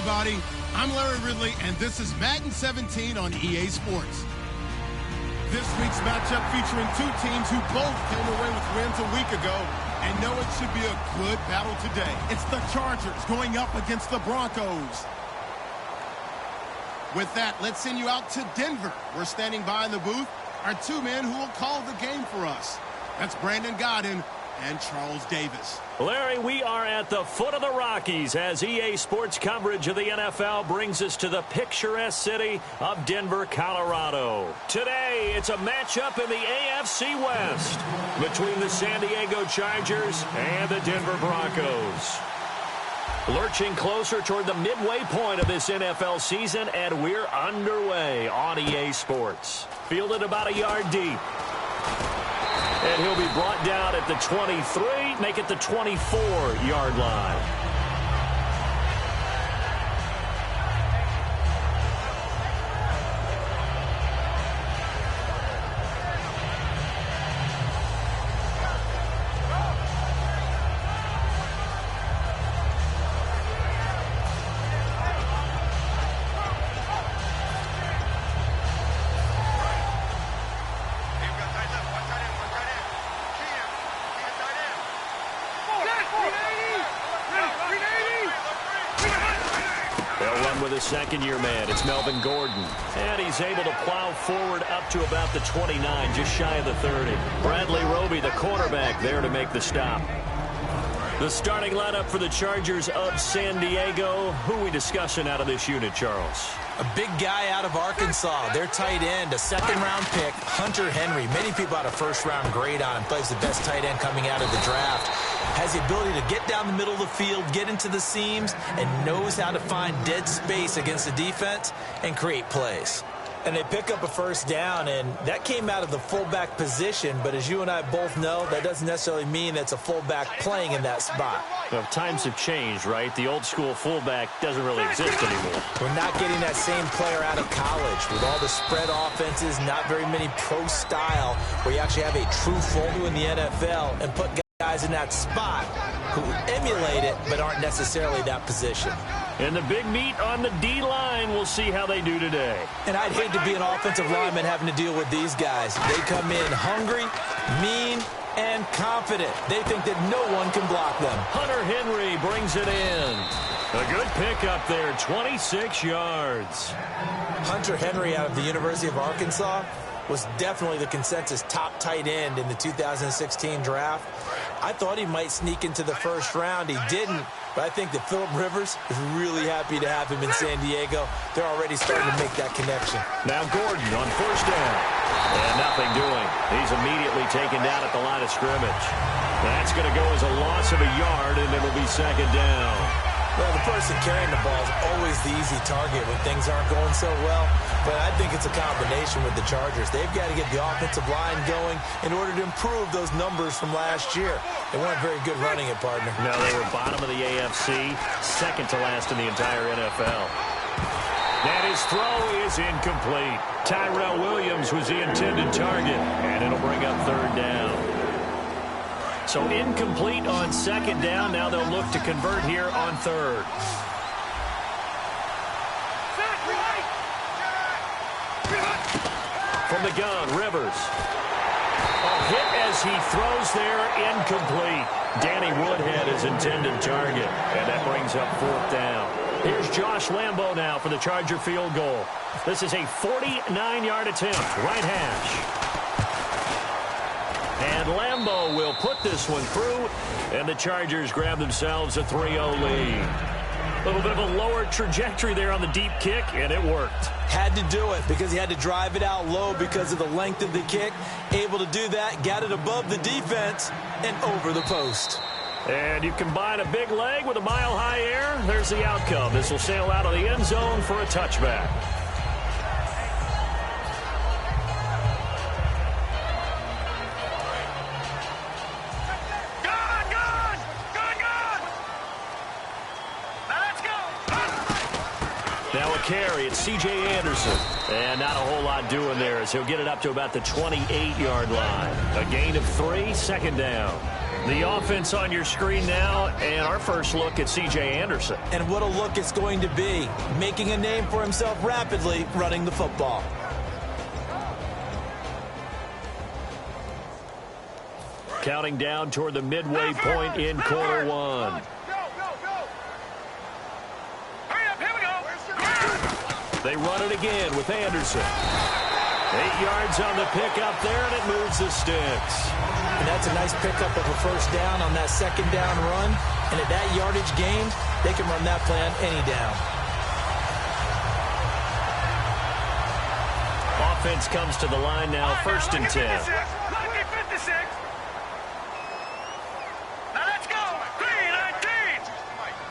everybody. I'm Larry Ridley, and this is Madden 17 on EA Sports. This week's matchup featuring two teams who both came away with wins a week ago and know it should be a good battle today. It's the Chargers going up against the Broncos. With that, let's send you out to Denver. We're standing by in the booth are two men who will call the game for us. That's Brandon Godden and Charles Davis. Larry, we are at the foot of the Rockies as EA Sports coverage of the NFL brings us to the picturesque city of Denver, Colorado. Today, it's a matchup in the AFC West between the San Diego Chargers and the Denver Broncos. Lurching closer toward the midway point of this NFL season, and we're underway on EA Sports. Fielded about a yard deep. And he'll be brought down at the 23, make it the 24-yard line. Second-year man, it's Melvin Gordon. And he's able to plow forward up to about the 29, just shy of the 30. Bradley Roby, the quarterback, there to make the stop. The starting lineup for the Chargers of San Diego. Who are we discussing out of this unit, Charles? A big guy out of Arkansas. Their tight end, a second-round pick, Hunter Henry. Many people had a first-round grade on him. Plays the best tight end coming out of the draft. Has the ability to get down the middle of the field, get into the seams, and knows how to find dead space against the defense and create plays. And they pick up a first down, and that came out of the fullback position. But as you and I both know, that doesn't necessarily mean that's a fullback playing in that spot. Well, times have changed, right? The old-school fullback doesn't really exist anymore. We're not getting that same player out of college. With all the spread offenses, not very many pro style, where you actually have a true fullback in the NFL and put guys in that spot who emulate it but aren't necessarily that position. And the big meat on the D-line, we'll see how they do today. And I'd hate to be an offensive lineman having to deal with these guys. They come in hungry, mean, and confident. They think that no one can block them. Hunter Henry brings it in. A good pickup there, 26 yards. Hunter Henry out of the University of Arkansas was definitely the consensus top tight end in the 2016 draft. I thought he might sneak into the first round. He didn't, but I think that Phillip Rivers is really happy to have him in San Diego. They're already starting to make that connection. Now Gordon on first down. And nothing doing. He's immediately taken down at the line of scrimmage. That's going to go as a loss of a yard, and it'll be second down. Well, the person carrying the ball is always the easy target when things aren't going so well. But I think it's a combination with the Chargers. They've got to get the offensive line going in order to improve those numbers from last year. They weren't very good running it, partner. No, they were bottom of the AFC, second to last in the entire NFL. And his throw is incomplete. Tyrell Williams was the intended target, and it'll bring up third down. So incomplete on second down. Now they'll look to convert here on third. From the gun, Rivers. A hit as he throws there, incomplete. Danny Woodhead is intended target, and that brings up fourth down. Here's Josh Lambo now for the Charger field goal. This is a 49-yard attempt, right hash. And Lambo will put this one through, and the Chargers grab themselves a 3-0 lead. A little bit of a lower trajectory there on the deep kick, and it worked. Had to do it because he had to drive it out low because of the length of the kick. Able to do that, got it above the defense, and over the post. And you combine a big leg with a mile-high air, there's the outcome. This will sail out of the end zone for a touchback. Now a carry, it's C.J. Anderson. And not a whole lot doing there as he'll get it up to about the 28-yard line. A gain of 3, second down. The offense on your screen now, and our first look at C.J. Anderson. And what a look it's going to be, making a name for himself rapidly running the football. Counting down toward the midway point in quarter one. They run it again with Anderson. 8 yards on the pickup there, and it moves the sticks. And that's a nice pickup of a first down on that second down run. And at that yardage gained, they can run that play on any down. Offense comes to the line now, 1st and 10. Lucky 56. Now let's go. 3-19.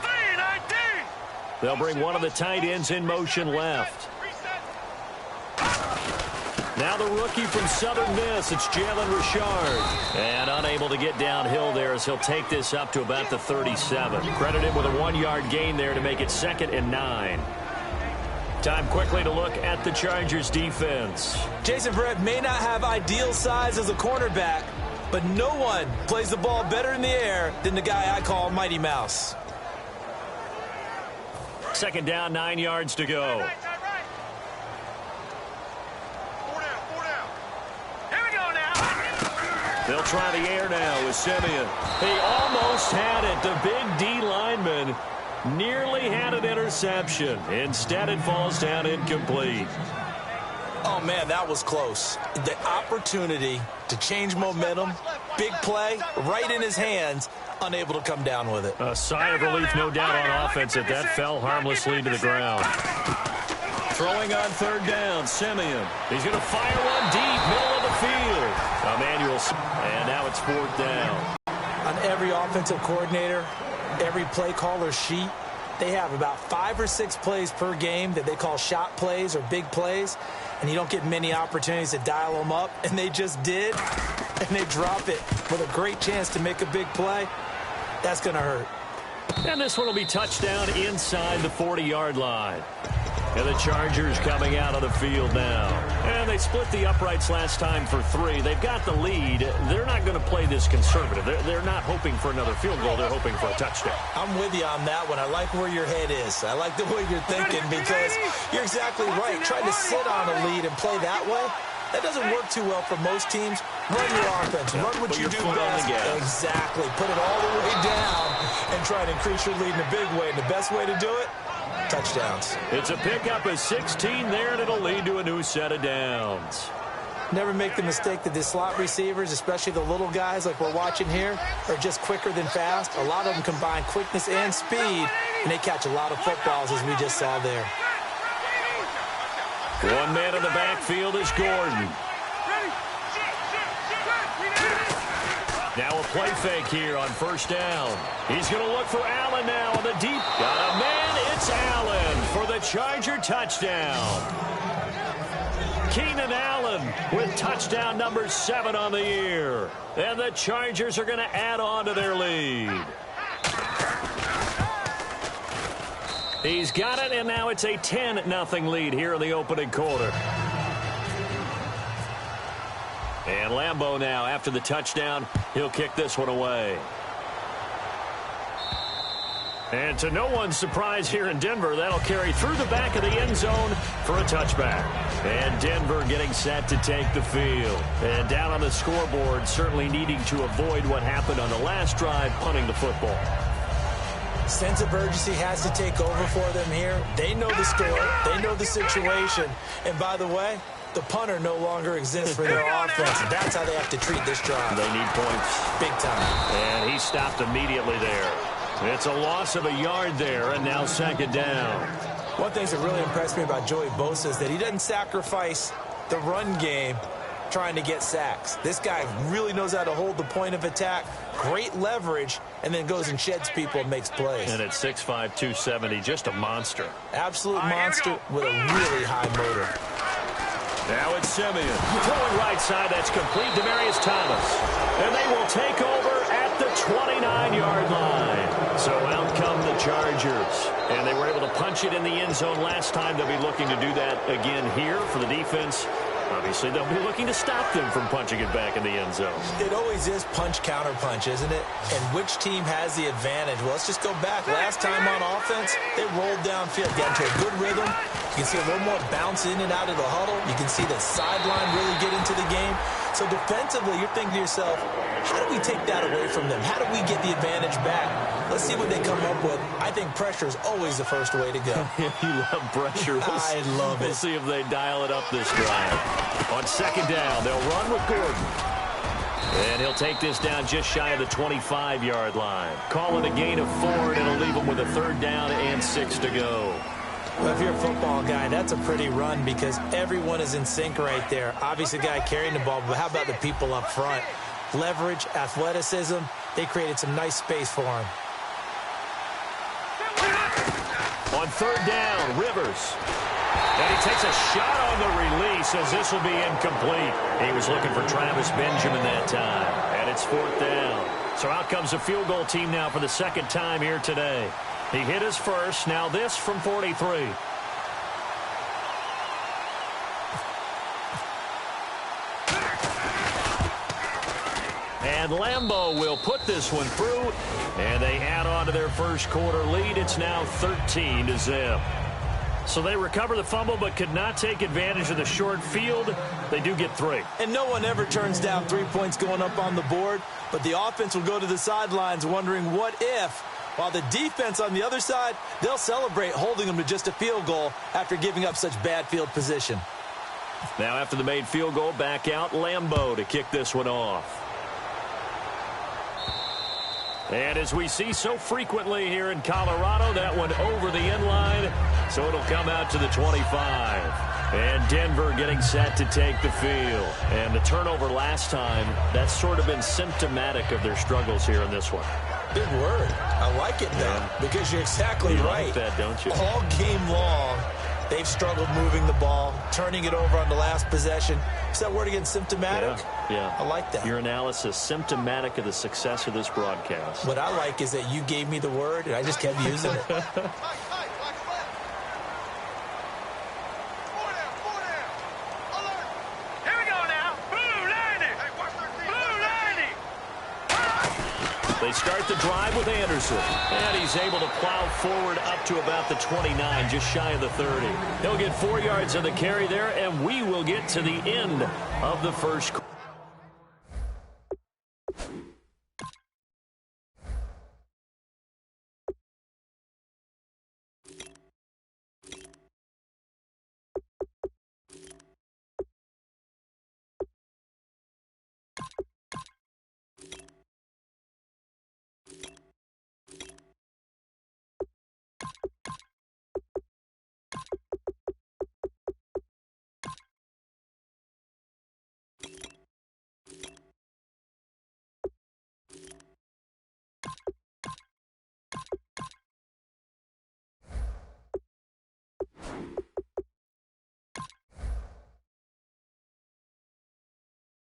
3-19. They'll bring one of the tight ends in motion left. Now the rookie from Southern Miss, it's Jalen Richard. And unable to get downhill there as he'll take this up to about the 37. Credit him with a 1-yard gain there to make it 2nd and 9. Time quickly to look at the Chargers defense. Jason Verrett may not have ideal size as a cornerback, but no one plays the ball better in the air than the guy I call Mighty Mouse. 2nd down, 9 yards to go. They'll try the air now with Simeon. He almost had it. The big D lineman nearly had an interception. Instead, it falls down incomplete. Oh, man, that was close. The opportunity to change momentum, big play, right in his hands, unable to come down with it. A sigh of relief, no doubt, on offense that fell harmlessly to the ground. Throwing on 3rd down, Simeon. He's going to fire one deep, middle of the field. Emmanuel, and now it's 4th down. On every offensive coordinator, every play caller sheet, they have about 5 or 6 plays per game that they call shot plays or big plays, and you don't get many opportunities to dial them up, and they just did, and they drop it with a great chance to make a big play. That's going to hurt. And this one will be touchdown inside the 40-yard line. And the Chargers coming out of the field now. And they split the uprights last time for 3. They've got the lead. They're not going to play this conservative. They're not hoping for another field goal. They're hoping for a touchdown. I'm with you on that one. I like where your head is. I like the way you're thinking because you're exactly right. Trying to sit on a lead and play that way, that doesn't work too well for most teams. Run your offense. Run what you do best. Exactly. Put it all the way down and try to increase your lead in a big way. And the best way to do it, touchdowns. It's a pickup of 16 there, and it'll lead to a new set of downs. Never make the mistake that the slot receivers, especially the little guys like we're watching here, are just quicker than fast. A lot of them combine quickness and speed, and they catch a lot of footballs, as we just saw there. One man in the backfield is Gordon. Now a play fake here on 1st down. He's going to look for Allen now on the deep. Got a man. It's Allen for the Charger touchdown. Keenan Allen with touchdown number 7 on the year. And the Chargers are going to add on to their lead. He's got it, and now it's a 10-0 lead here in the opening quarter. And Lambeau now, after the touchdown, he'll kick this one away. And to no one's surprise here in Denver, that'll carry through the back of the end zone for a touchback. And Denver getting set to take the field. And down on the scoreboard, certainly needing to avoid what happened on the last drive, punting the football. Sense of urgency has to take over for them here. They know the score. They know the situation. And by the way, the punter no longer exists for their offense. That's how they have to treat this drive. They need points. Big time. And he stopped immediately there. It's a loss of a yard there, and now 2nd down. One thing that really impressed me about Joey Bosa is that he doesn't sacrifice the run game trying to get sacks. This guy really knows how to hold the point of attack, great leverage, and then goes and sheds people and makes plays. And at 6'5", 270, just a monster. Absolute monster with a really high motor. Now it's Simeon. Throwing right side, that's complete. Demaryius Thomas. And they will take over at the 29-yard line. So out come the Chargers. And they were able to punch it in the end zone last time. They'll be looking to do that again here for the defense. Obviously, they'll be looking to stop them from punching it back in the end zone. It always is punch-counter-punch, isn't it? And which team has the advantage? Well, let's just go back. Last time on offense, they rolled downfield, got into a good rhythm. You can see a little more bounce in and out of the huddle. You can see the sideline really get into the game. So defensively, you're thinking to yourself, how do we take that away from them? How do we get the advantage back? Let's see what they come up with. I think pressure is always the first way to go. You love pressure. I love it. We'll see if they dial it up this drive. On second down, they'll run with Gordon. And he'll take this down just shy of the 25-yard line. Call it a gain of 4, and it'll leave him with a 3rd down and 6 to go. Well, if you're a football guy, that's a pretty run because everyone is in sync right there. Obviously, the guy carrying the ball, but how about the people up front? Leverage, athleticism, they created some nice space for him. On 3rd down, Rivers. And he takes a shot on the release as this will be incomplete. He was looking for Travis Benjamin that time. And it's 4th down. So out comes the field goal team now for the 2nd time here today. He hit his first. Now this from 43. And Lambeau will put this one through. And they add on to their first quarter lead. It's now 13-0. So they recover the fumble but could not take advantage of the short field. They do get 3. And no one ever turns down 3 points going up on the board. But the offense will go to the sidelines wondering what if. While the defense on the other side, they'll celebrate holding them to just a field goal after giving up such bad field position. Now after the made field goal, back out Lambeau to kick this one off. And as we see so frequently here in Colorado, that one over the end line, so it'll come out to the 25. And Denver getting set to take the field. And the turnover last time, that's sort of been symptomatic of their struggles here in this one. Big word. I like it, though, because you're exactly right. Like that, don't you? All game long, they've struggled moving the ball, turning it over on the last possession. Is that word again, symptomatic? Yeah. I like that. Your analysis, symptomatic of the success of this broadcast. What I like is that you gave me the word, and I just kept using it. They start the drive with Anderson. And he's able to plow forward up to about the 29, just shy of the 30. He'll get 4 yards on the carry there, and we will get to the end of the first quarter.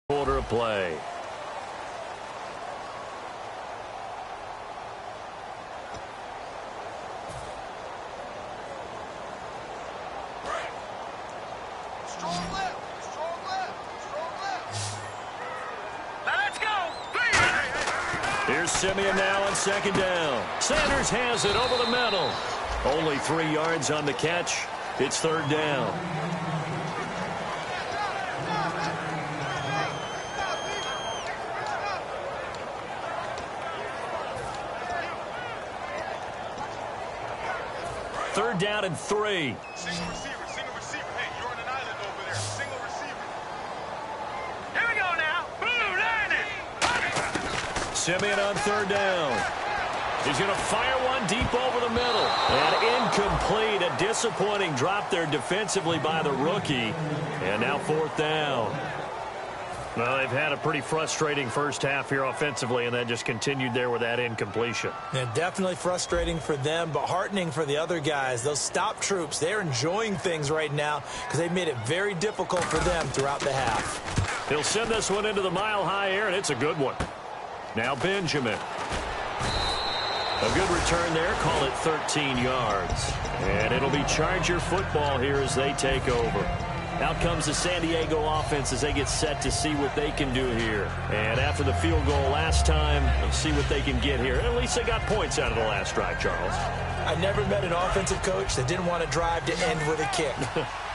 Quarter of play. Strong left. Now let's go. Here's Simeon now on 2nd down. Sanders has it over the middle. Only 3 yards on the catch. It's 3rd down. Third down and 3. Single receiver. Hey, you're on an island over there. Single receiver. Here we go now. Blue landing. Simeon on 3rd down. He's going to fire one deep over the middle. And incomplete. A disappointing drop there defensively by the rookie. And now 4th down. Well, they've had a pretty frustrating first half here offensively, and then just continued there with that incompletion. Yeah, definitely frustrating for them, but heartening for the other guys. Those stop troops, they're enjoying things right now because they've made it very difficult for them throughout the half. He'll send this one into the mile-high air, and it's a good one. Now Benjamin. A good return there. Call it 13 yards. And it'll be Charger football here as they take over. Out comes the San Diego offense as they get set to see what they can do here. And after the field goal last time, let's see what they can get here. At least they got points out of the last drive, Charles. I never met an offensive coach that didn't want to drive to end with a kick.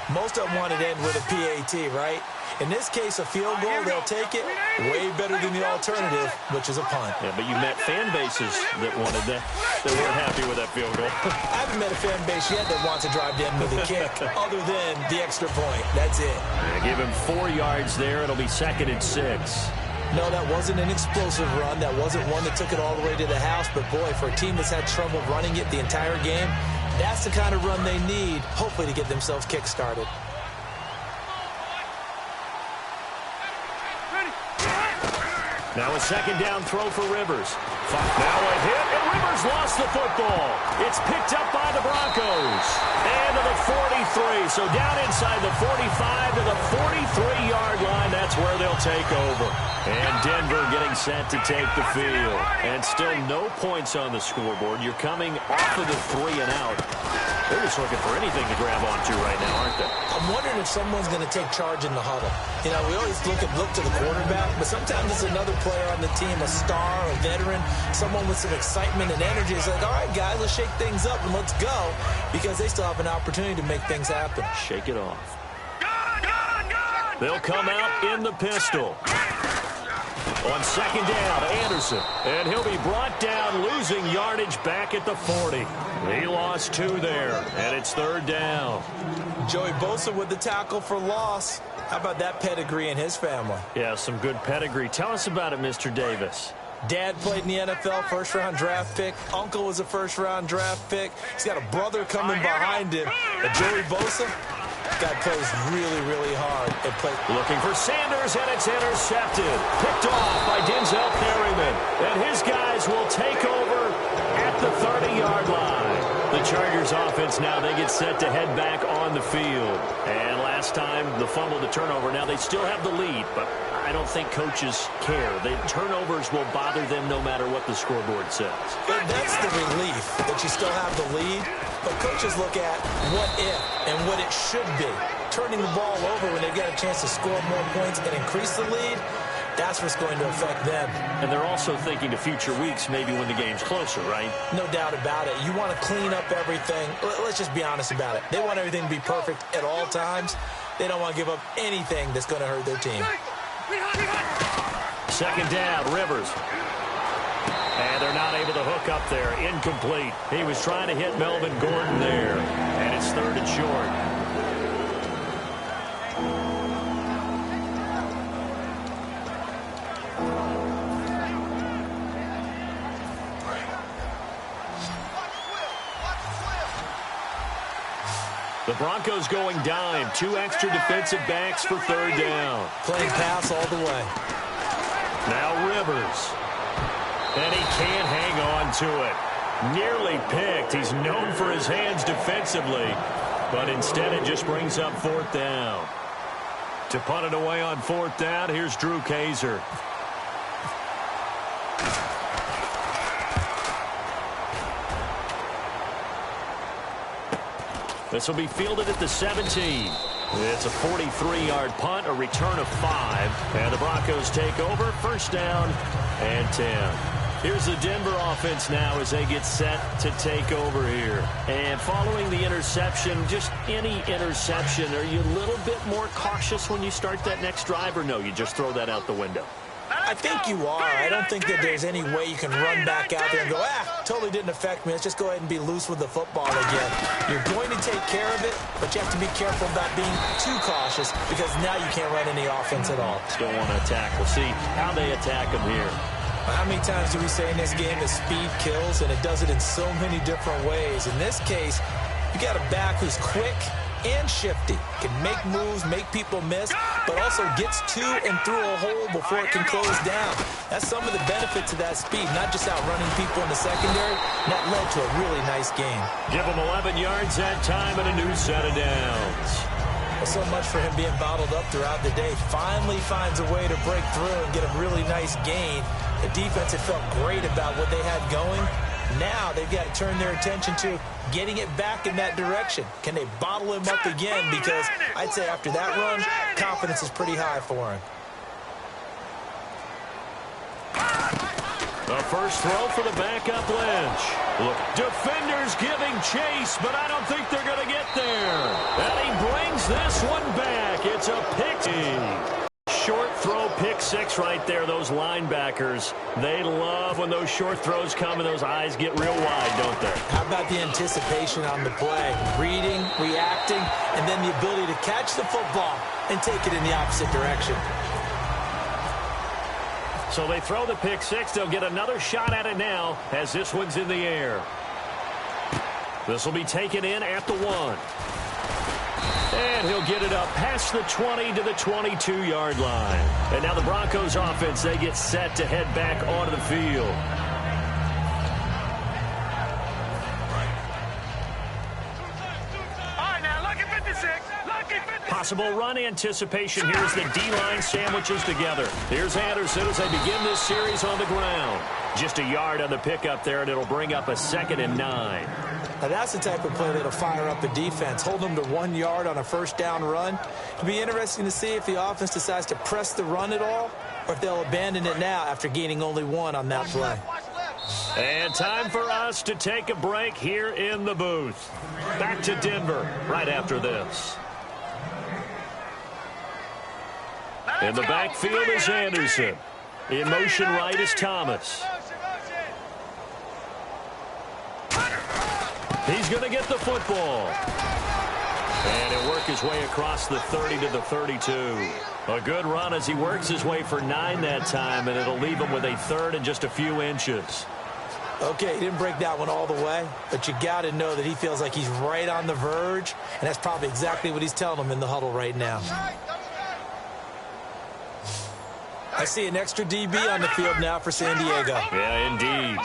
Most of them wanted to end with a PAT, right? In this case, a field goal, they'll take it way better than the alternative, which is a punt. Yeah, but you met fan bases that wanted that, that weren't happy with that field goal. I haven't met a fan base yet that wants to drive to end with a kick, other than the extra point. That's it. Yeah, give him 4 yards there. It'll be 2nd and 6. No, that wasn't an explosive run. That wasn't one that took it all the way to the house. But, boy, for a team that's had trouble running it the entire game, that's the kind of run they need, hopefully, to get themselves kick-started. Now a 2nd down throw for Rivers. Now a hit, and Rivers lost the football. It's picked up by the Broncos. And to the 43. So down inside the 45 to the 43-yard line. That's where they'll take over. And Denver getting set to take the field. And still no points on the scoreboard. You're coming off of the 3 and out. They're just looking for anything to grab onto right now, aren't they? I'm wondering if someone's going to take charge in the huddle. You know, we always look to the quarterback, but sometimes it's another player on the team, a star, a veteran, someone with some excitement and energy. It's like, all right, guys, let's shake things up and let's go, because they still have an opportunity to make things happen. Shake it off. They'll come out in the pistol. On 2nd down, Anderson. And he'll be brought down, losing yardage back at the 40. He lost 2 there, and it's 3rd down. Joey Bosa with the tackle for loss. How about that pedigree in his family? Yeah, some good pedigree. Tell us about it, Mr. Davis. Dad played in the NFL, first-round draft pick. Uncle was a first-round draft pick. He's got a brother coming behind him. But Joey Bosa, guy plays really, really hard. Looking for Sanders, and it's intercepted. Picked off by Denzel Perryman. And his guys will take over at the 30-yard line. The Chargers offense now, they get set to head back on the field. And last time, the fumble to turnover. Now, they still have the lead, but I don't think coaches care. The turnovers will bother them no matter what the scoreboard says. And that's the relief that you still have the lead. But coaches look at what if and what it should be. Turning the ball over when they've got a chance to score more points and increase the lead, that's what's going to affect them. And they're also thinking to future weeks, maybe when the game's closer, right? No doubt about it. You want to clean up everything. Let's just be honest about it. They want everything to be perfect at all times. They don't want to give up anything that's going to hurt their team. 2nd down, Rivers. And they're not able to hook up there. Incomplete. He was trying to hit Melvin Gordon there. And it's 3rd and short. The Broncos going dime. 2 extra defensive backs for 3rd down. Playing pass all the way. Now Rivers. And he can't hang on to it. Nearly picked. He's known for his hands defensively. But instead it just brings up 4th down. To punt it away on 4th down, here's Drew Kaiser. This will be fielded at the 17. It's a 43-yard punt, a return of 5. And the Broncos take over, 1st down and 10. Here's the Denver offense now as they get set to take over here. And following the interception, just any interception, are you a little bit more cautious when you start that next drive, or no, you just throw that out the window? I think you are. I don't think that there's any way you can run back out there and go, totally didn't affect me. Let's just go ahead and be loose with the football again. You're going to take care of it, but you have to be careful about being too cautious, because now you can't run any offense at all. Still want to attack. We'll see how they attack them here. How many times do we say in this game that speed kills, and it does it in so many different ways? In this case, you got a back who's quick and shifty, can make moves, make people miss, but also gets to and through a hole before it can close down. That's some of the benefits of that speed, not just outrunning people in the secondary. That led to a really nice game. Give him 11 yards that time and a new set of downs. Well, so much for him being bottled up throughout the day. Finally finds a way to break through and get a really nice gain. The defense had felt great about what they had going. Now they've got to turn their attention to getting it back in that direction. Can they bottle him up again? Because I'd say after that run, confidence is pretty high for him. The first throw for the backup Lynch. Look, defenders giving chase, but I don't think they're going to get there. And he brings this one back. It's a pick. Short throw, pick six right there. Those linebackers, they love when those short throws come and those eyes get real wide, don't they? How about the anticipation on the play? Reading, reacting, and then the ability to catch the football and take it in the opposite direction. So they throw the pick six. They'll get another shot at it now as this one's in the air. This will be taken in at the 1. And he'll get it up past the 20 to the 22-yard line. And now the Broncos offense, they get set to head back onto the field. All right, now, lucky 56. Lucky 56. Possible run anticipation. Here's the D-line sandwiches together. Here's Anderson as they begin this series on the ground. Just a yard on the pickup there, and it'll bring up a 2nd and 9. Now that's the type of play that'll fire up a defense. Hold them to 1 yard on a first down run. It'll be interesting to see if the offense decides to press the run at all or if they'll abandon it now after gaining only 1 on that play. And time for us to take a break here in the booth. Back to Denver right after this. In the backfield is Anderson. In motion right is Thomas. He's going to get the football. And he'll work his way across the 30 to the 32. A good run as he works his way for 9 that time, and it'll leave him with a 3rd and just a few inches. Okay, he didn't break that one all the way, but you got to know that he feels like he's right on the verge, and that's probably exactly what he's telling him in the huddle right now. I see an extra DB on the field now for San Diego. Yeah, indeed.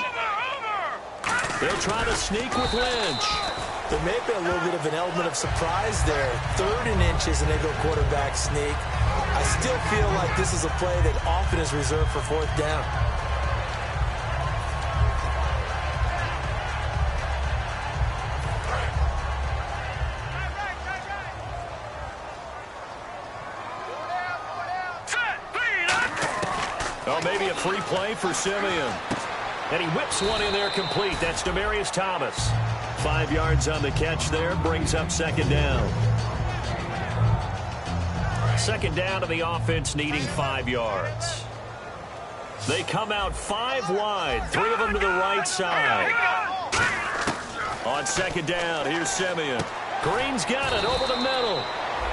They'll try to sneak with Lynch. There may be a little bit of an element of surprise there. 3rd and inches, and they go quarterback sneak. I still feel like this is a play that often is reserved for 4th down. Oh, maybe a free play for Simeon. And he whips one in there complete. That's Demaryius Thomas. 5 yards on the catch there. Brings up 2nd down. 2nd down to the offense needing 5 yards. They come out 5 wide. 3 of them to the right side. On 2nd down, here's Simeon. Green's got it over the middle.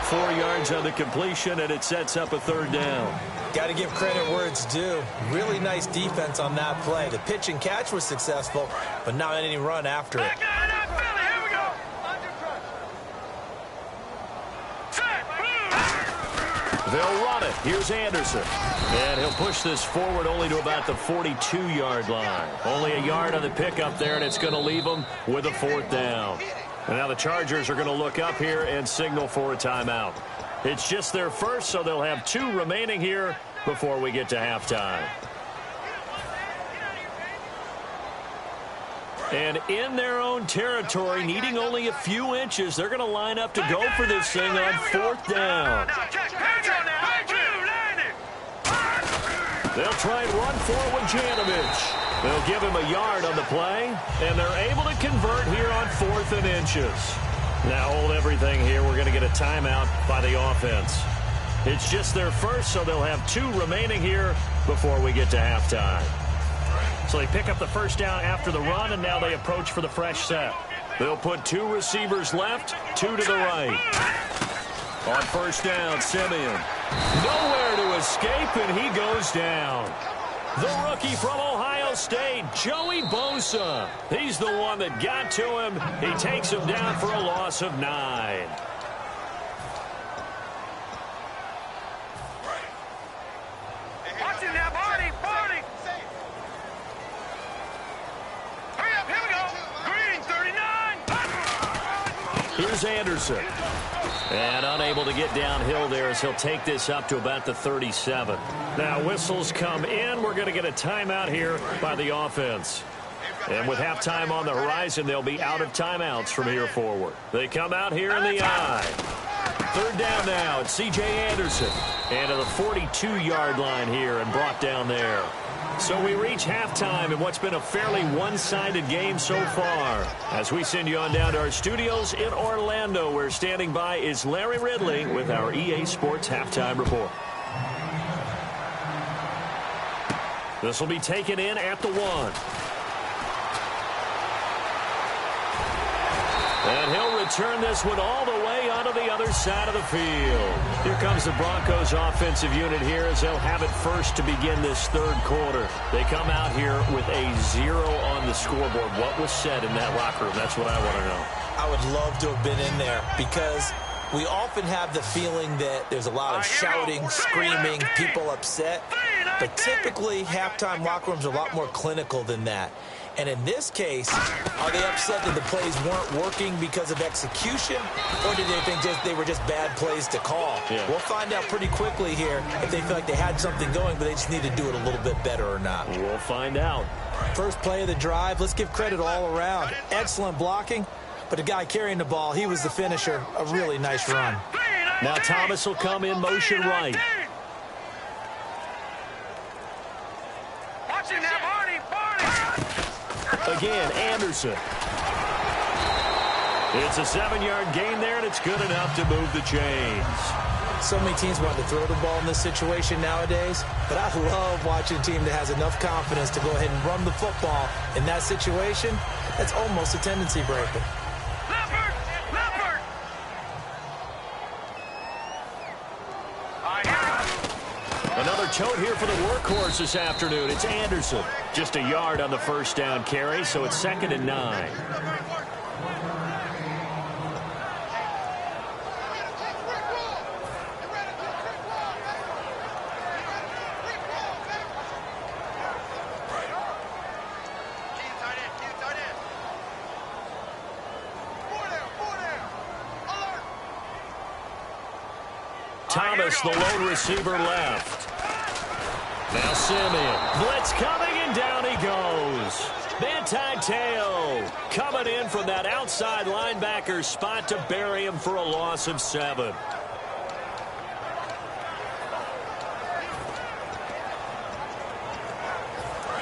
4 yards on the completion, and it sets up a 3rd down. Got to give credit where it's due. Really nice defense on that play. The pitch and catch was successful, but not any run after it. They'll run it. Here's Anderson. And he'll push this forward only to about the 42-yard line. Only a yard on the pickup there, and it's going to leave them with a 4th down. And now the Chargers are going to look up here and signal for a timeout. It's just their first, so they'll have 2 remaining here before we get to halftime. And in their own territory, needing only a few inches, they're going to line up to go for this thing on 4th down. They'll try and run for it with Janovich. They'll give him a yard on the play, and they're able to convert here on 4th and inches. Now hold everything here. We're going to get a timeout by the offense. It's just their first, so they'll have 2 remaining here before we get to halftime. So they pick up the first down after the run, and now they approach for the fresh set. They'll put 2 receivers left, 2 to the right. On 1st down, Simeon. Nowhere to escape, and he goes down. The rookie from Ohio State, Joey Bosa. He's the one that got to him. He takes him down for a loss of 9. Watch him now, Barney. Hurry up, here we go. Green, 39. Here's Anderson. And unable to get downhill there as he'll take this up to about the 37. Now whistles come in. We're going to get a timeout here by the offense. And with halftime on the horizon, they'll be out of timeouts from here forward. They come out here in the I. Third down now. It's C.J. Anderson. And to the 42-yard line here and brought down there. So we reach halftime in what's been a fairly one-sided game so far. As we send you on down to our studios in Orlando, where standing by is Larry Ridley with our EA Sports Halftime Report. This will be taken in at the 1. And he'll return this one all the way onto the other side of the field. Here comes the Broncos offensive unit here as they'll have it first to begin this third quarter. They come out here with a 0 on the scoreboard. What was said in that locker room? That's what I want to know. I would love to have been in there because we often have the feeling that there's a lot of shouting, screaming, people upset. But typically, halftime locker rooms are a lot more clinical than that. And in this case, are they upset that the plays weren't working because of execution, or did they think they were just bad plays to call? Yeah. We'll find out pretty quickly here if they feel like they had something going, but they just need to do it a little bit better or not. We'll find out. First play of the drive, let's give credit all around. Excellent blocking, but the guy carrying the ball, he was the finisher. A really nice run. Now Thomas will come in motion right. Watching that Barney. Again, Anderson. It's a 7-yard gain there, and it's good enough to move the chains. So many teams want to throw the ball in this situation nowadays, but I love watching a team that has enough confidence to go ahead and run the football. In that situation, that's almost a tendency breaker. Another tote here for the workhorse this afternoon. It's Anderson. Just a yard on the first down carry, so it's 2nd and 9. Thomas, the lone receiver, left. Now Simeon. Blitz coming, and down he goes. Manti Te'o coming in from that outside linebacker spot to bury him for a loss of 7.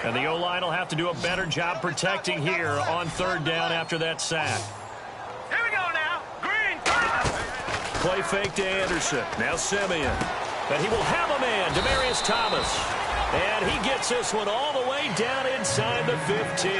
And the O-line will have to do a better job protecting here on 3rd down after that sack. Here we go now. Green. Play fake to Anderson. Now Simeon. And he will have a man, Demaryius Thomas. And he gets this one all the way down inside the 15.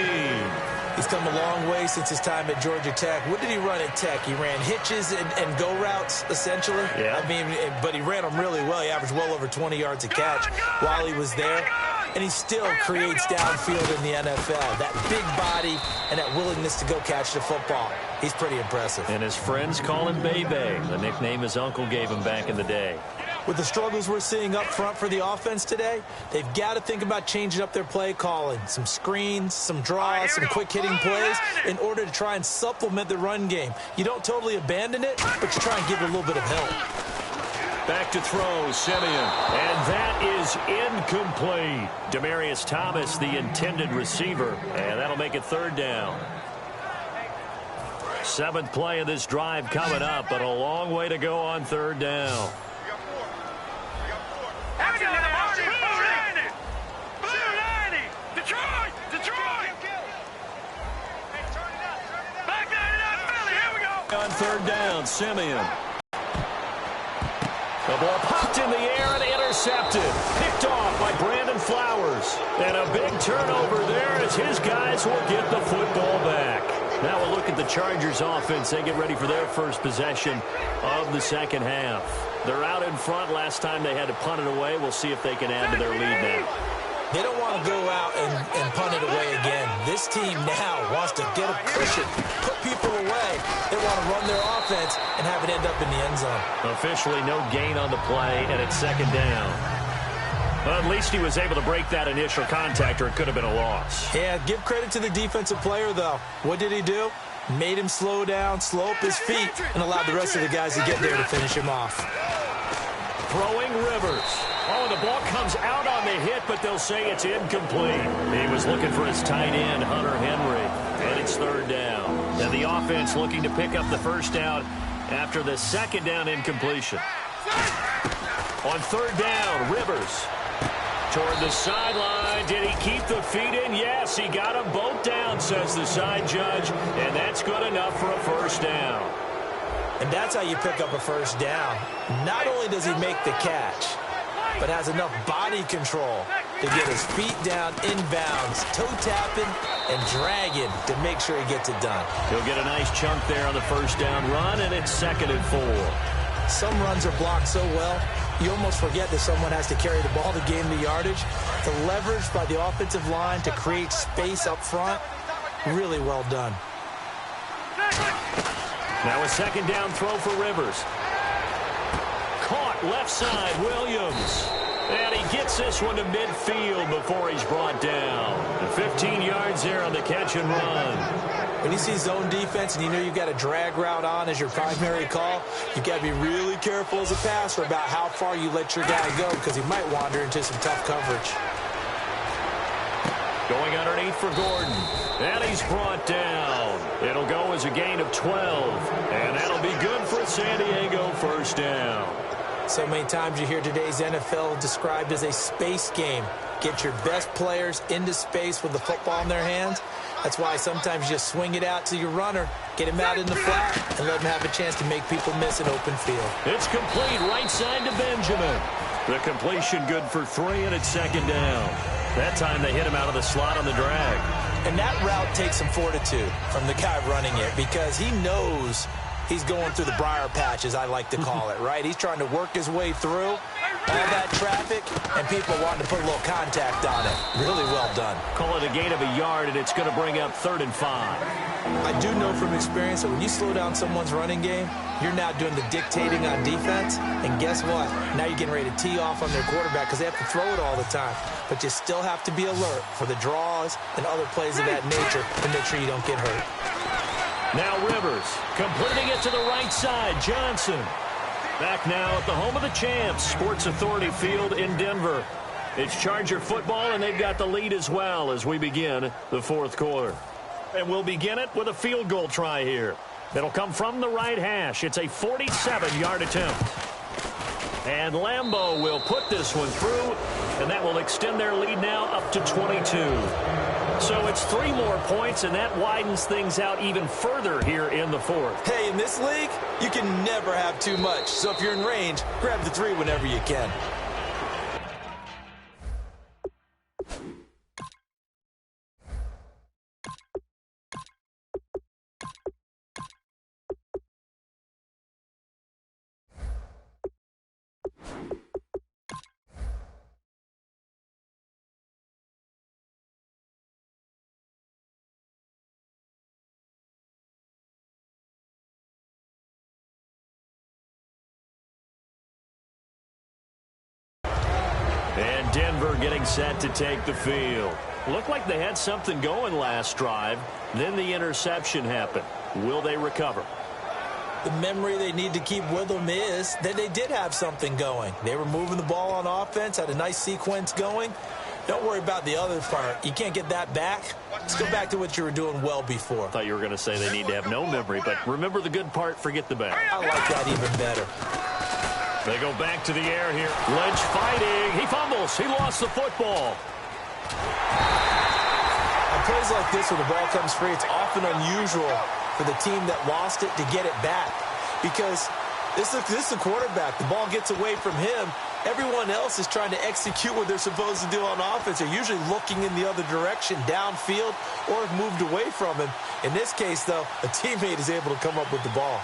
He's come a long way since his time at Georgia Tech. What did he run at Tech? He ran hitches and go routes, essentially. Yeah. I mean, but he ran them really well. He averaged well over 20 yards a catch while he was there. And he still creates downfield in the NFL. That big body and that willingness to go catch the football. He's pretty impressive. And his friends call him Bebe, the nickname his uncle gave him back in the day. With the struggles we're seeing up front for the offense today, they've got to think about changing up their play calling. Some screens, some draws, some quick-hitting plays in order to try and supplement the run game. You don't totally abandon it, but you try and give it a little bit of help. Back to throw, Simeon. And that is incomplete. Demaryius Thomas, the intended receiver. And that'll make it 3rd down. 7th play of this drive coming up, but a long way to go on 3rd down. On 3rd down, Simeon. The ball popped in the air and intercepted. Picked off by Brandon Flowers. And a big turnover there as his guys will get the football back. Now we'll look at the Chargers offense. They get ready for their first possession of the 2nd half. They're out in front. Last time they had to punt it away. We'll see if they can add to their lead now. They don't want to go out and punt it away again. This team now wants to get a cushion, put people away. They want to run their offense and have it end up in the end zone. Officially no gain on the play, and it's 2nd down. But at least he was able to break that initial contact, or it could have been a loss. Yeah, give credit to the defensive player, though. What did he do? Made him slow down, slow up his feet, and allowed the rest of the guys to get there to finish him off. throwing Rivers. Oh, and the ball comes out on the hit, but they'll say it's incomplete. He was looking for his tight end, Hunter Henry, and it's third down. And the offense looking to pick up the first down after the second down incompletion. On third down, Rivers toward the sideline. Did he keep the feet in? Yes, he got them both down, says the side judge, and that's good enough for a first down. And that's how you pick up a first down. Not only does he make the catch, but has enough body control to get his feet down inbounds, toe-tapping and dragging to make sure he gets it done. He'll get a nice chunk there on the first down run, and it's 2nd and 4. Some runs are blocked so well, you almost forget that someone has to carry the ball to gain the yardage. The leverage by the offensive line to create space up front, really well done. Now a second down throw for Rivers. Caught left side, Williams. And he gets this one to midfield before he's brought down. 15 yards there on the catch and run. When you see zone defense and you know you've got a drag route on as your primary call, you've got to be really careful as a passer about how far you let your guy go because he might wander into some tough coverage. Going underneath for Gordon. And he's brought down. It'll go as a gain of 12. And that'll be good for San Diego, first down. So many times you hear today's NFL described as a space game. Get your best players into space with the football in their hands. That's why sometimes you just swing it out to your runner, get him out in the flat, and let him have a chance to make people miss an open field. It's complete right side to Benjamin. The completion good for 3, and it's 2nd down. That time they hit him out of the slot on the drag. And that route takes some fortitude from the guy running it because he knows he's going through the briar patch, as I like to call it, right? He's trying to work his way through all that traffic, and people wanting to put a little contact on it. Really well done. Call it a gain of a yard, and it's going to bring up 3rd and 5. I do know from experience that when you slow down someone's running game, you're now doing the dictating on defense, and guess what? Now you're getting ready to tee off on their quarterback because they have to throw it all the time. But you still have to be alert for the draws and other plays of that nature to make sure you don't get hurt. Now Rivers, completing it to the right side, Johnson. Back now at the home of the champs, Sports Authority Field in Denver. It's Charger football, and they've got the lead as well as we begin the 4th quarter. And we'll begin it with a field goal try here. It'll come from the right hash. It's a 47-yard attempt. And Lambeau will put this one through, and that will extend their lead now up to 22. So it's 3 more points, and that widens things out even further here in the 4th. Hey, in this league, you can never have too much. So if you're in range, grab the 3 whenever you can. And Denver getting set to take the field. Looked like they had something going last drive. Then the interception happened. Will they recover? The memory they need to keep with them is that they did have something going. They were moving the ball on offense, had a nice sequence going. Don't worry about the other part. You can't get that back. Let's go back to what you were doing well before. I thought you were going to say they need to have no memory, but remember the good part, forget the bad. I like that even better. They go back to the air here. Lynch fighting. He fumbles. He lost the football. On plays like this where the ball comes free, it's often unusual for the team that lost it to get it back because this is the quarterback. The ball gets away from him. Everyone else is trying to execute what they're supposed to do on offense. They're usually looking in the other direction, downfield, or have moved away from him. In this case, though, a teammate is able to come up with the ball.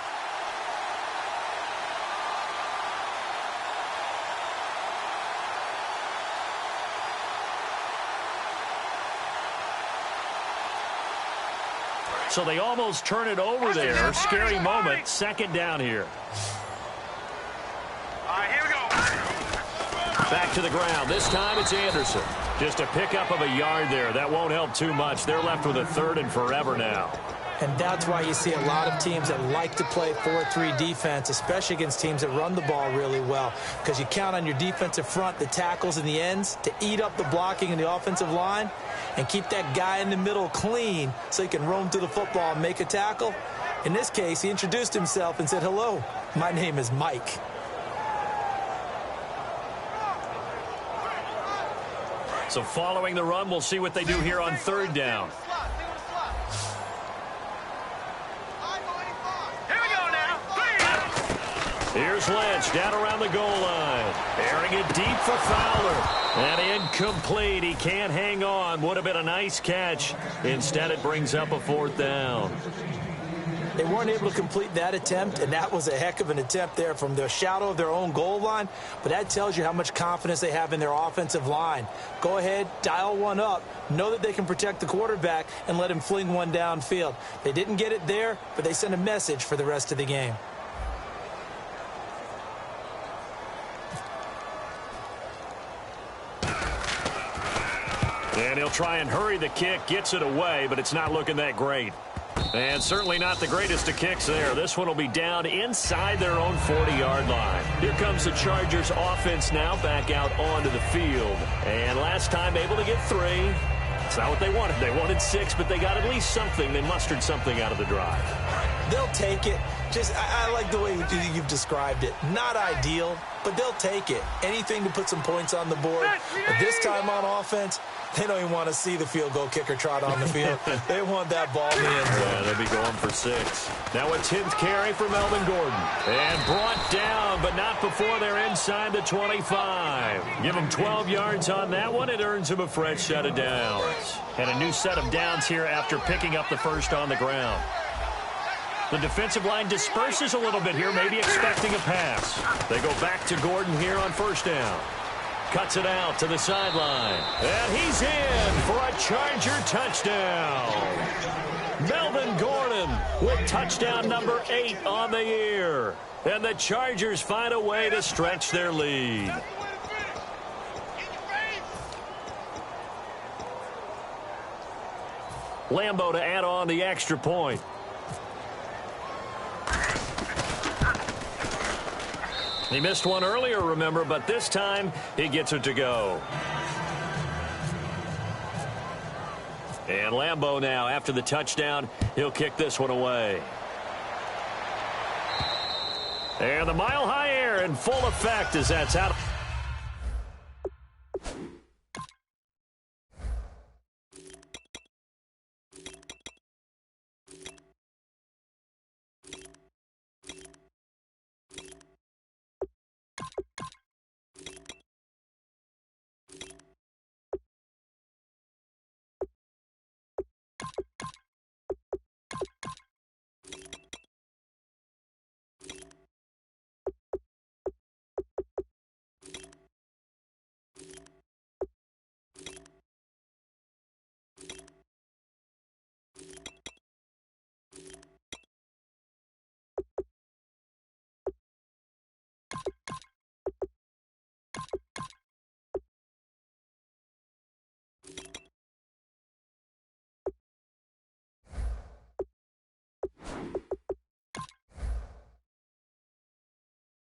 So they almost turn it over there. Scary moment. 2nd down here. All right, here we go. Back to the ground. This time it's Anderson. Just a pickup of a yard there. That won't help too much. They're left with a 3rd and forever now. And that's why you see a lot of teams that like to play 4-3 defense, especially against teams that run the ball really well, because you count on your defensive front, the tackles and the ends, to eat up the blocking in the offensive line and keep that guy in the middle clean so he can roam through the football and make a tackle. In this case, he introduced himself and said, "Hello, my name is Mike." So following the run, we'll see what they do here on third down. Here's Lynch down around the goal line. Airing it deep for Fowler. And incomplete. He can't hang on. Would have been a nice catch. Instead, it brings up a fourth down. They weren't able to complete that attempt, and that was a heck of an attempt there from the shadow of their own goal line. But that tells you how much confidence they have in their offensive line. Go ahead, dial one up. Know that they can protect the quarterback and let him fling one downfield. They didn't get it there, but they sent a message for the rest of the game. And he'll try and hurry the kick, gets it away, but it's not looking that great. And certainly not the greatest of kicks there. This one will be down inside their own 40-yard line. Here comes the Chargers offense now back out onto the field. And last time able to get 3. It's not what they wanted. They wanted 6, but they got at least something. They mustered something out of the drive. They'll take it. I like the way you've described it. Not ideal, but they'll take it. Anything to put some points on the board. But this time on offense, they don't even want to see the field goal kicker trot on the field. They want that ball in the end zone. Yeah, they'll be going for 6. Now a 10th carry for Melvin Gordon. And brought down, but not before they're inside the 25. Give him 12 yards on that one. It earns him a fresh set of downs. And a new set of downs here after picking up the first on the ground. The defensive line disperses a little bit here, maybe expecting a pass. They go back to Gordon here on first down. Cuts it out to the sideline. And he's in for a Charger touchdown. Melvin Gordon with touchdown number 8 on the year. And the Chargers find a way to stretch their lead. Lambeau to add on the extra point. He missed one earlier, remember, but this time he gets it to go. And Lambeau now, after the touchdown, he'll kick this one away. And the mile-high air in full effect as that's out.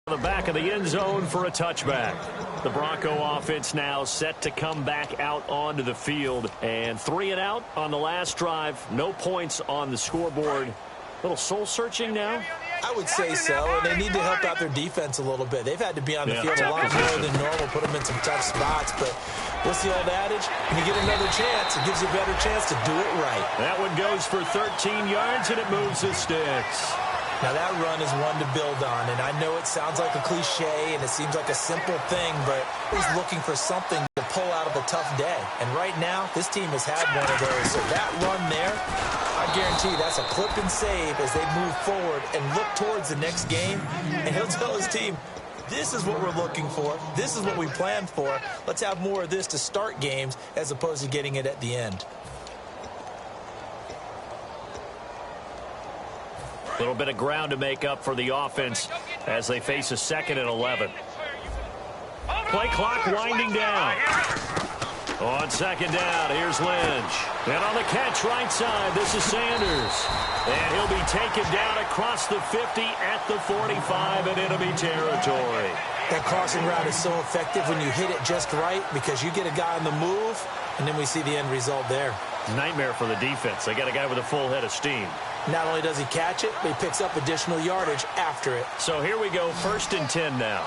The back of the end zone for a touchback. The Bronco offense now set to come back out onto the field. And 3 and out on the last drive. No points on the scoreboard. A little soul-searching now? I would say so, and they need to help out their defense a little bit. They've had to be on the field a lot more than normal, put them in some tough spots. But what's the old adage? When you get another chance, it gives you a better chance to do it right. That one goes for 13 yards, and it moves the sticks. Now, that run is one to build on, and I know it sounds like a cliche, and it seems like a simple thing, but he's looking for something to pull out of a tough day. And right now, this team has had one of those. So that run there, I guarantee that's a clip and save as they move forward and look towards the next game. And he'll tell his team, this is what we're looking for. This is what we planned for. Let's have more of this to start games as opposed to getting it at the end. A little bit of ground to make up for the offense as they face a 2nd and 11. Play clock winding down. On second down, here's Lynch. And on the catch right side, this is Sanders. And he'll be taken down across the 50 at the 45 in enemy territory. That crossing route is so effective when you hit it just right because you get a guy on the move, and then we see the end result there. Nightmare for the defense. They got a guy with a full head of steam. Not only does he catch it, but he picks up additional yardage after it. So here we go, 1st and 10 now.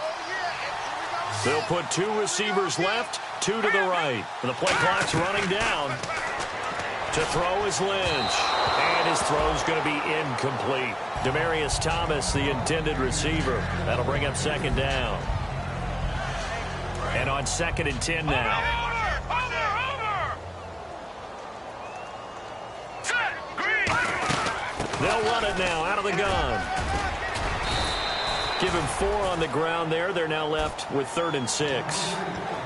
They'll put 2 receivers left, 2 to the right. And the play clock's running down. To throw is Lynch. And his throw's going to be incomplete. Demaryius Thomas, the intended receiver. That'll bring up 2nd down. And on 2nd and 10 now. They'll run it now out of the gun. Give him 4 on the ground there. They're now left with 3rd and 6.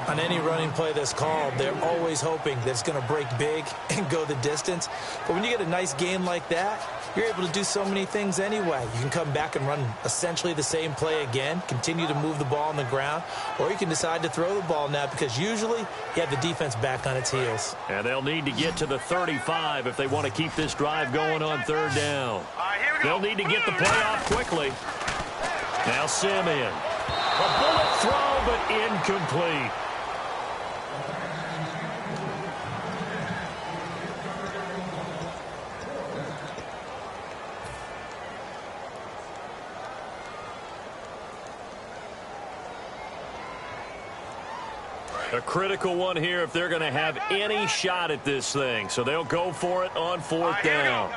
On any running play that's called, they're always hoping that it's going to break big and go the distance. But when you get a nice game like that, you're able to do so many things anyway. You can come back and run essentially the same play again, continue to move the ball on the ground, or you can decide to throw the ball now because usually you have the defense back on its heels. And they'll need to get to the 35 if they want to keep this drive going on 3rd down. They'll need to get the play off quickly. Now Simeon. A bullet throw, but incomplete. A critical one here if they're going to have any shot at this thing. So they'll go for it on 4th down.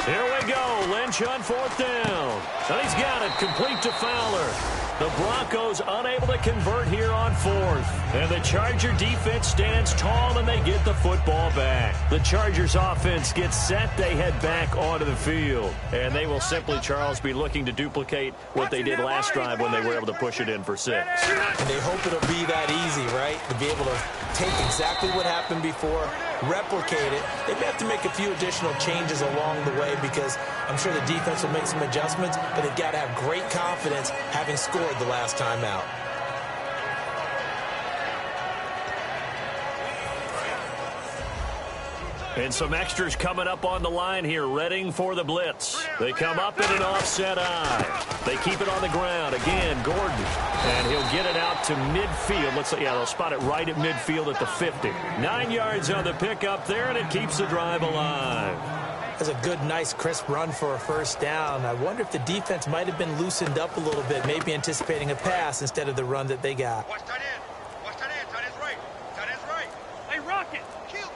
Here we go. Lynch on 4th down. And he's got it complete to Fowler. The Broncos unable to convert here on 4th. And the Charger defense stands tall and they get the football back. The Chargers offense gets set. They head back onto the field. And they will simply, Charles, be looking to duplicate what they did last drive when they were able to push it in for 6. And they hope it'll be that easy, right? To be able to take exactly what happened before, replicate it. They may have to make a few additional changes along the way because I'm sure the defense will make some adjustments, but they've got to have great confidence having scored the last time out. And some extras coming up on the line here, readying for the blitz. They come up in an offset eye. They keep it on the ground. Again, Gordon. And he'll get it out to midfield. Let's say, yeah, they'll spot it right at midfield at the 50. 9 yards on the pickup there, and it keeps the drive alive. That's a good, nice, crisp run for a 1st down. I wonder if the defense might have been loosened up a little bit, maybe anticipating a pass instead of the run that they got. Watch tight end. Watch tight end. Tight end's right. Tight end's right. Hey, Rocket. Kill.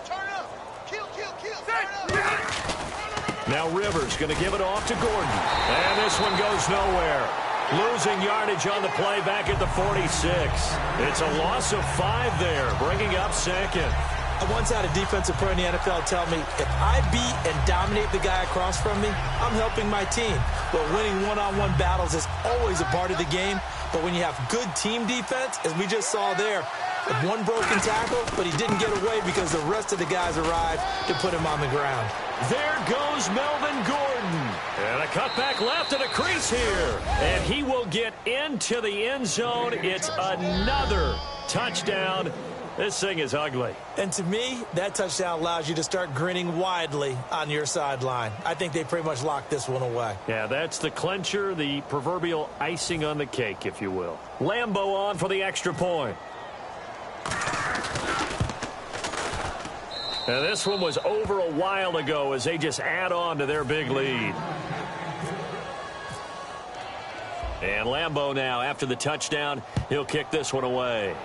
Turn up. Kill. Turn up. Now Rivers going to give it off to Gordon. And this one goes nowhere. Losing yardage on the play back at the 46. It's a loss of 5 there, bringing up 2nd. I once had a defensive pro in the NFL tell me, if I beat and dominate the guy across from me, I'm helping my team. But winning one-on-one battles is always a part of the game. But when you have good team defense, as we just saw there, one broken tackle, but he didn't get away because the rest of the guys arrived to put him on the ground. There goes Melvin Gordon. And a cutback left and a crease here. And he will get into the end zone. It's another touchdown. This thing is ugly. And to me, that touchdown allows you to start grinning widely on your sideline. I think they pretty much locked this one away. Yeah, that's the clincher, the proverbial icing on the cake, if you will. Lambo on for the extra point. Now, this one was over a while ago as they just add on to their big lead. And Lambo now, after the touchdown, he'll kick this one away.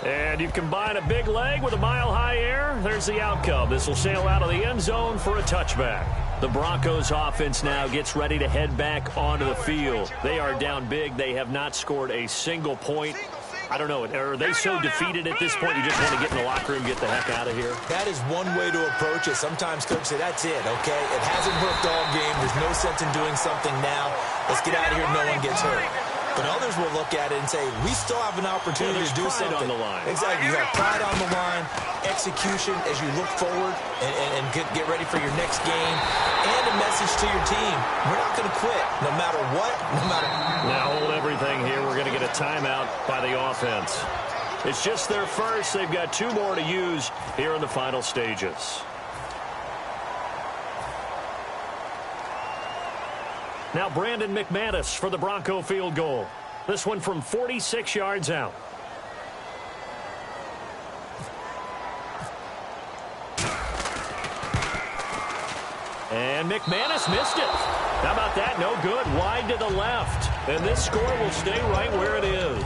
And you combine a big leg with a mile-high air, there's the outcome. This will sail out of the end zone for a touchback. The Broncos offense now gets ready to head back onto the field. They are down big. They have not scored a single point. I don't know, are they so defeated at this point you just want to get in the locker room and get the heck out of here? That is one way to approach it. Sometimes coaches say, that's it, okay? It hasn't worked all game. There's no sense in doing something now. Let's get out of here. No one gets hurt. But others will look at it and say, we still have an opportunity to do something. On the line. Exactly. You have pride on the line, execution as you look forward and get ready for your next game, and a message message to your team. We're not going to quit, no matter what, no matter... Now hold everything here. We're going to get a timeout by the offense. It's just their first. They've got 2 more to use here in the final stages. Now Brandon McManus for the Bronco field goal. This one from 46 yards out. And McManus missed it. How about that? No good. Wide to the left. And this score will stay right where it is.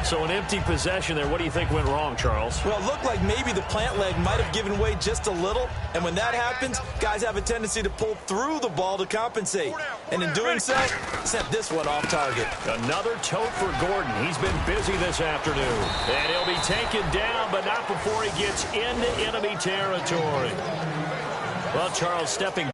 So an empty possession there. What do you think went wrong, Charles? Well, it looked like maybe the plant leg might have given way just a little. And when that happens, guys have a tendency to pull through the ball to compensate. And in doing so, sent this one off target. Another tote for Gordon. He's been busy this afternoon. And he'll be taken down, but not before he gets into enemy territory. Well, Charles, stepping